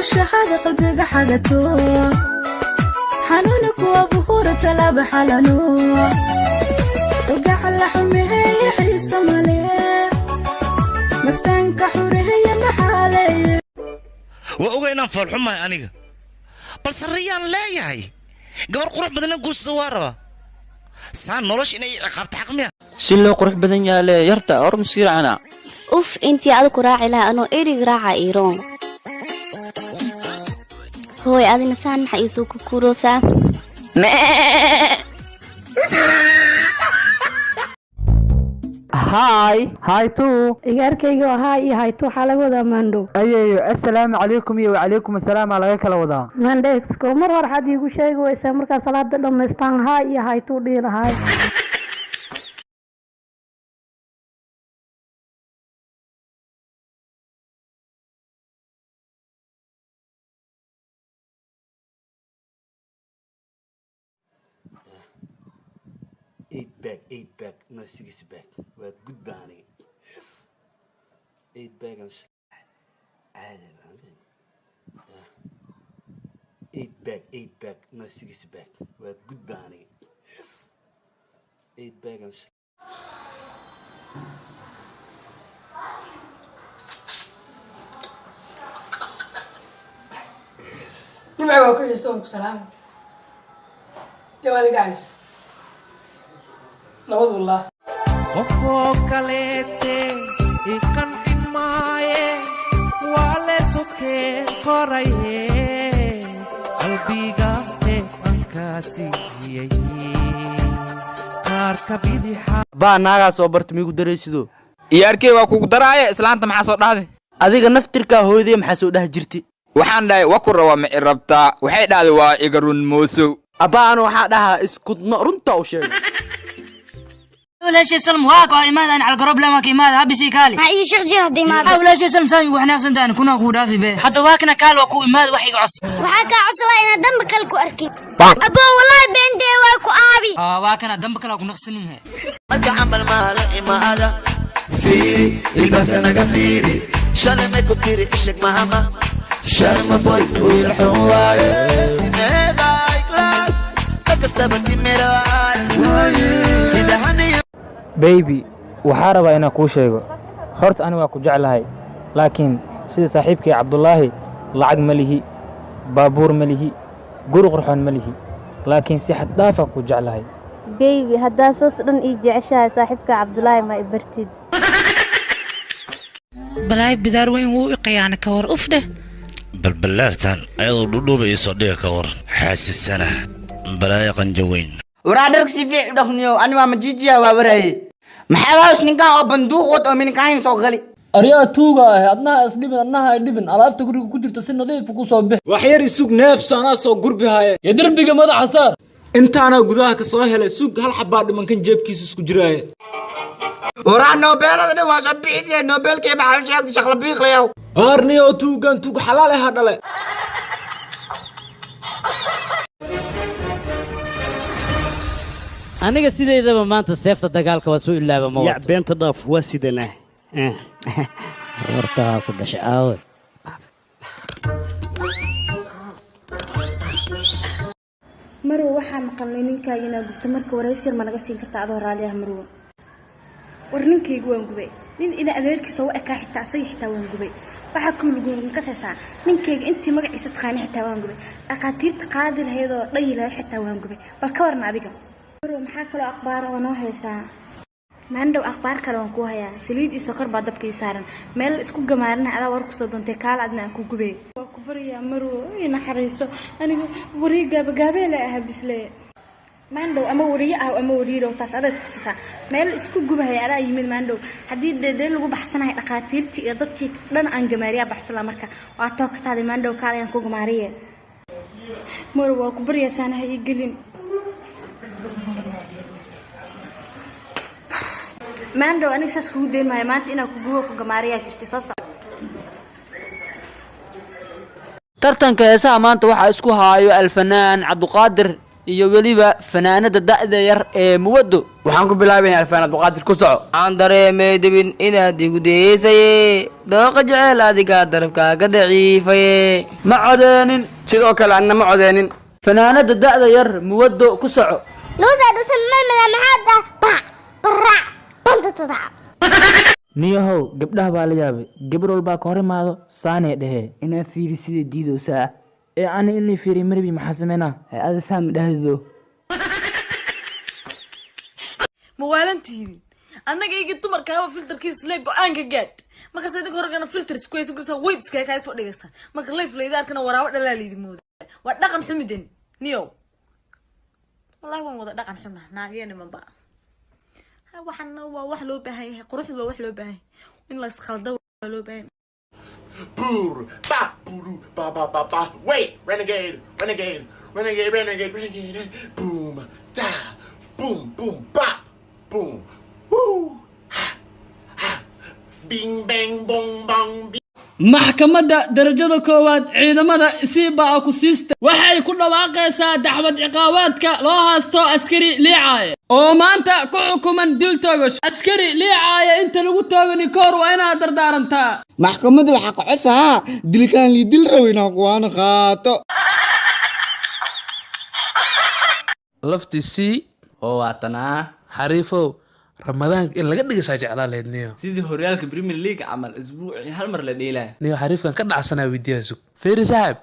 الشهادة قلبي حاجته حنونك وبهور تلاب حلنو وقع لحمه يحيس ماليه مفتنك حوره محالي وأوغينا فرحمة أنيقا بس الريان لا يهي قبل قروح بدنا نقول سوارة سان نولش إني عقبت حقميها سلو قروح بدن يالي يرتا أور مسير عنا أوف انتي أدكو راعي لها أنو إيريق راعا إيرون هو أدي نسان حيسوكو كوروسا هاي تو إيجاركيجو هاي تو حالة ودا ماندو أيوة السلام عليكم وعليكم السلام على كلا ودا ماندكسكو مرة حد يقول شيء ويسمرك صلاة لما يستان هاي تو دير هاي Eight back, no 6 back. We're good banning. 8 back and eight back, no 6 back. We're good banning. 8 back and نبعوا كل يسوق سلام جوالي guys نعوذ بالله قفوك ليتي إكن إنماي والسكين كوري قلبي قاعد أنكاسي كاركبيدي با ناغا soo bartay migu dareysido iyaarkey waa kugu daraaya islaanta maxaa soo dhahday adiga naftirka hooyadii maxaa soo dhax jirtay waxaan dhahay waa ku rawa ma irabtaa waxay dhahday waa igarun moosow abaan waxa dhaha isku runta u sheeg ولا شيء سلم واقع إيمان أنا على القرب لما كيمان هبي سيكالي أي شيخ جهد إيمان ولا شيء سلم سامي وإحنا أحسن تاني كنا كودا في بيت حتى واكنا كال وكو إيمان وحي عص وحكى عصلا إن دمك الكو أركي أبو والله بنتي واكو أبي واكنا دمك الكو نقصنيها عمل مال إمادة فيري البكنا كفيري شال ما كتير إشك مهما شال ما بوي ويرحواي هذا كلاس تكتبتي مراي سيدهني بيبي waxaa rabaa inaan kuu sheego horta aniga waa ku jeclahay laakiin sida saaxiibkay Cabdullaahi lacag ma lihi baabuur ma lihi guri qurxoon ma lihi laakiin si xad dhaaf ah ku jeclahay بيبي هدا صوص دن إي جعشها صاحبك عبد الله ما إبرتيد بلاي بدار وين هو قيانة كور أفده بالبلارتان أيضا دودوبة يصدق كور حاسس سنة بلاي قنجوين ورادرك سيفي دخنيو أنا ما مجيجيا وابرهي محاواش نكا بندوق وطو من كاين صغلي أريا توغا أدنا أسلم أنها يدبن على تقول كتير تسنى ذي فكو صوبه وحير يسوق نفس أنا سو قربي هاي يدرب بيجا ماذا حصار أنت أنا قذاك صاحي سوق هالحباد من كان جيب كيس سوق جراي ورا نوبل أنا واسبي سي نوبل كيف عارف شغل شغل بيخ ليو أرنيو توغ حلال هذا له أنا قصيدة إذا ما أنت سيفت الدجال كواسو إلا بموت يا بنت ضاف واسدنا ورتها كل شقاوة مرو waxaan maqalnay ninkayna gubta markii wareysir ma laga siin karta adoo raaliyaha marwo warninkaygu waan gubay nin ina adeerkiisa oo ka xitaa asay xitaa waan gubay waxa ku lugun ka saysaa ninkayga intii magaciisa taqaan xitaa waan gubay aqaatiirta qaadi lahayd oo dhayla xitaa waan gubay bal ka warna adiga marwo maxaa kale aqbaar oo noo haysaa maandhow aqbaar kale waan ku hayaa saliid iyo sokor baa dabkii saaran meel isku gamaarna adaa war ku soo doontay kaal adna aan ku gubay waa ku bariyaa marwo ina xariiso aniga wariga gaabele ah bisle maandhow ama wariye ah ama wariiro taas adag ku siisa meel isku gubay adaa yimid maandhow hadii deedeen lagu baxsanahay dhaqaatiirtii iyo dadkii dhan aan gamaariya baxsala marka waa toogtaada maandhow kaal aan ku gamaariye marwo waa ku bariyaa saanaha ii gelin maandhow aniga saas kugu deen maayo maanta inaa kugubo ku gamaariyaa jirtay soo soco tartanka heesaha maanta waxaa isku haayo alfanaan cabduqaadir iyo weliba fanaanada da'da yar ee muwado waxaan ku bilaabaynaa alfaanad muqaadir ku soco aan dareemay dibin inaad igu deesaye dooqa jecel adiga darafkaaga daciifaye ma codeenin sidoo kale anna ma codeenin fanaanada da'da yar muwado ku soco niyahow gabdhaha baa la yaabay gabar walbaa ka hor imaado saanee dhehee inaa fiiri sida diidoosaa ee ani inay fiiriy marbi maxaa sameynaa ada saam dhahdo mawaalantiidin annaga igi dumarkaaba filterkiis le go-aanka gaadh markaas idinka horgana filters ku haysan kartaa weyd iskaga kaa soo dhigaysa marka life laydaarkana waraabo dhalaa laydi mooda waa dhaqan xumiden niyow wallahi waan wada dhaqan xumna naagiya nimanba waxana waa wax loo baahan yahay quruxdu waa wax loo baahan in la isqaldo waa loo baahan Boor, ba, boo, ba, ba, ba, ba. Wait, renegade, renegade, renegade, renegade, renegade. Boom, da, boom, boom, bop, boom. Woo, ha, ha. Bing, bang, bong, bong, bing. maxkamadda darajada koowaad ciidamada isiibaa ku siista waxay ku dhawaaqaysaa dacwad ciqaabaadka loo haasto askari liicaaye oo maanta ku xukuman dil toogash askari liicaaye inta lagu toogani koor waa inaad dardaarantaa maxkamadda waxaa ka cosahaa dilkaan lii dil raweyna kuwaana qaato laftiisii oo waatanaa xariifow ramadaanka in laga dhigasaa jeclaa lahayd niyo sidii horyaalka premier league camal isbuucii hal mar la dheelaa niyo xariifkan ka dhacsanaa weydiyaa sug feeri saaxib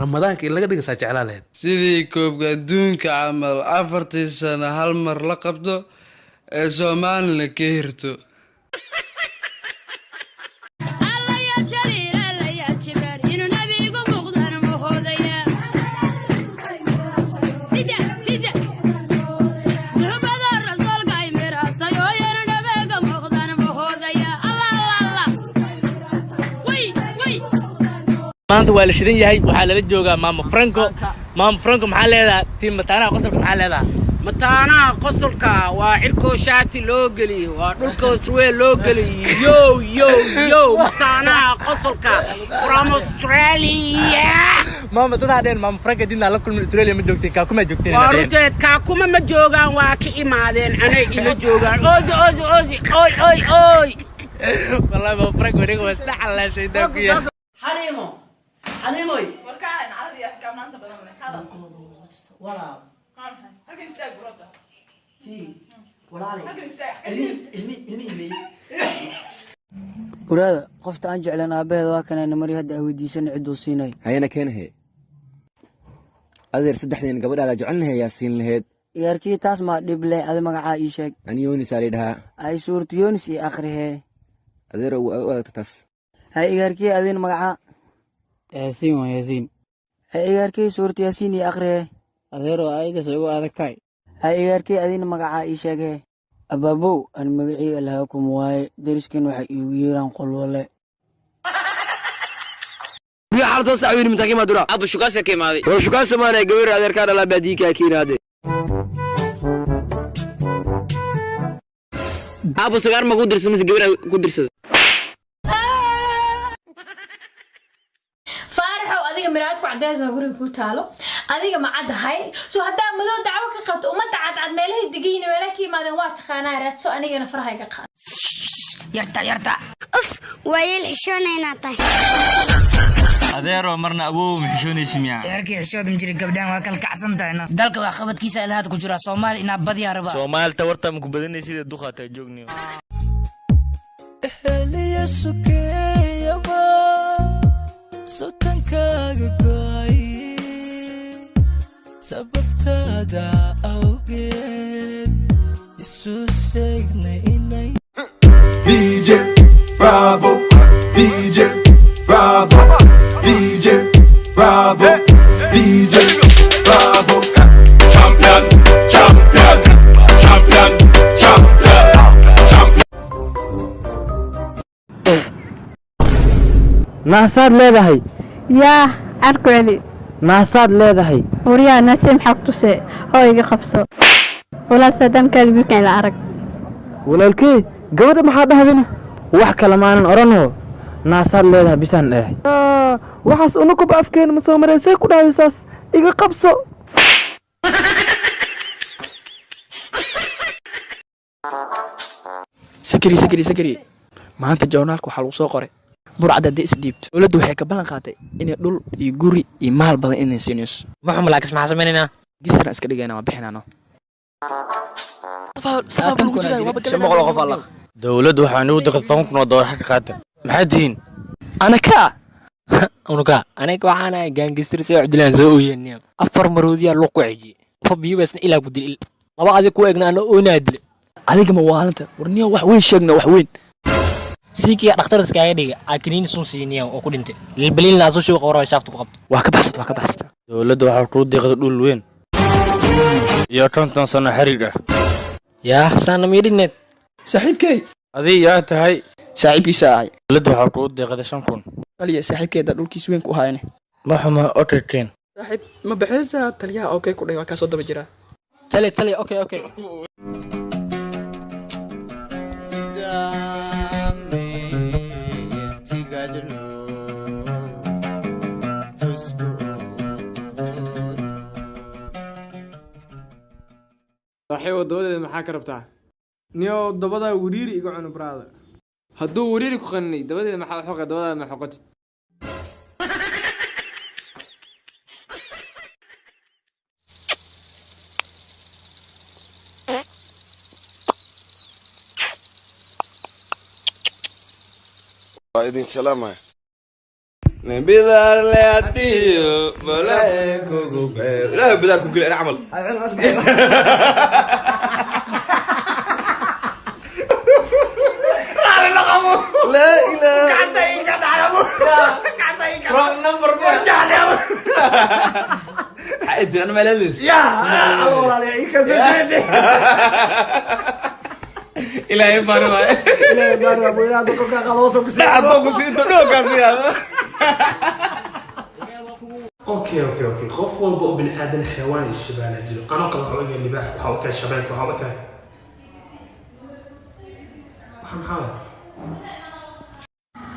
ramadaanka in laga dhigasaa jeclaa lahayd sidii koobka adduunka camal 4 sano hal mar la qabto ee soomaalina ka hirto maanta waa la shidan yahay waxaa lala joogaa maamo franco maxaa leedahay tiim mataanaha qosolka maxaa leedahay mataanaha qosolka waa cirkoo shaati loo geliyo waa dhulkoo surweel loo geliyo yo mataanaha qosolka from Australia maama dadaa dheen maamo franco dinaa la kulmin Australia ma joogtiin kaakuma joogtiin waa ruteed kaakuma ma joogaan waa ka imaadeen anay ila joogaan ozi oy wallahi maamo franco aniga waa isdhaxalaa shaydaa ku yahay حليموي وركان عادي كم أنت بدنا هذا ولا هكذا يستاهل برضه ولا علي هكذا يستاهل إني waraada qofta aan jeclan aabaheeda waa kanayna mari hadda ay weydiisan ciduu siinay hayna keenahe adeer saddexdeen gabadhaada jecelnahay yaa siin lahayd iyaarkii taas maa dhib leh adi magacaa ii sheeg ani yoonis aa lidhahaa ay suurta yoonis ii akhrihee adeer u adagta taas hay iyaarkii adin magacaa yaasiin waa yaasiin hay iyaarkii suurta yaasiin ii akhrihee adeero aydas ugu adagtahay hay iyaarkii adin magacaa ii sheegee abaabow aan magacii alhaakum waaye dariskan waxay iigu yeeraan qolwale يا حرص استعوين من تقييم دورا ابو شكاسه كيمادي هو شكاسه ما انا غير ادير كان لا باديكا كينادي ابو سغار ما قدرس مس غير قدرس faaraxow adiga miraadku cadays ma guriga ku taalo adiga ma cadahay soo hadaa madow dacwo ka qabto umada cadcad meelaha digayna meelaha ka yimaadeen waa taqaanaa raadso anigana faraha iga qaad yarta uf waayeel xishoonayna tahay adeero marna aboow xishoonaysi miya yarkii xishoodum jiri gabdhaan waa kala kacsan tahayna dalka waa qabadkiisa ilaaad ku jira Soomaali ina badiyaa raba Soomaali tawartam ku badanaysid duqata joogniyo ehliya sukeyaba sotankaaga go'ay sababtaada awgeed isu seegnay inay DJ Bravo DJ Bravo DJ Bravo DJ Bravo Champion Champion Champion Champion Champion naasaad leedahay yaa arkoodi naasaad leedahay wariyaa naasim xaqtuse oo iga qabso walaal saadamkaada wiilkan la arag walaalkee gabadha maxaa dhahdina wax kale maanan odhanoo naasaad leedahay bisaan dhahay waxaas unakuba afkeena ma soo maraysay ku dhahday saas iga qabso sakari maanta joornaalka waxaa lagu soo qoray burcad haddii isdhiibto dowladdu waxay ka ballan qaaday inay dhul iyo guri iyo maal badan inay siinayso maxamed laakis maxaa samaynaynaa gisran iska dhigayna waa bixinaano dowladdu waxaa nagu deqda 10 kun oo doolar xagga qaata maxaad tihiin anaka aniga waxaan ahay gaangistir soo cabdilaan soo ooyeenniya 4 maroodiyaa loo ku xiji fabiibasna ilaa ku dil laba adig ku eegna ana oonaa dil adiga ma waalanta warniyo wax weyn sheegna wax weyn siikiya dhakhtar iskaaga dhiga akiniin sun siiniya oo ku dhintay lilbalin la soo shaqo qoraa shaafta ku qabto waa ka baxsad dowladdu waxaa ku deeqda dhul weyn iyo 50 sano xiriir ah yaa saana miidhineed saaxiibkay adii yaa tahay saaxiibkiisa ahay dowladdu waxaa ku deeqda 5 kun taliya saaxiibkeeda dhulkiis weyn ku hayne ma xuma oteteen saaxiib ma baxaysa taliyaha okay ku dhahay waa ka soo daba jira tali okay saaxiibo dabadeeda maxaa ka rabtaa niyow dabadaa wariiri iga cunu brother hadduu wariiri ku qaninay dabadeeda maxaa xoqa dabadaada ma xoqotid idin salaamaya بدار لي أتيو بلا كوكو بير لا بدار كوكو أنا عمل لا إله كعتين كعتين كعتين نمبر بوجعني حقيقة أنا مللس يا الله عليك كسرتني إلهي بارو إلهي بارو أبو إلهي أدوكو كاقلوسو كسير لا أدوكو سيدو نوكا سيدو اوكي خوف والبا بني ادم حيوان الشبانه جلو انا قد حوالي اللباح وحاولت الشبانه وحاولت محمد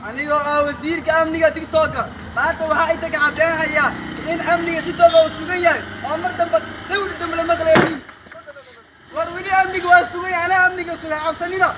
anigoo ah wasiirka amniga tiktoka maanta waxa ay taga cadeynaya in amniga tiktoka uu sugan yahay oo mar dambe dawladda la maqlayn war wali amniga waa sugan yahay ana amniga soo cabsanina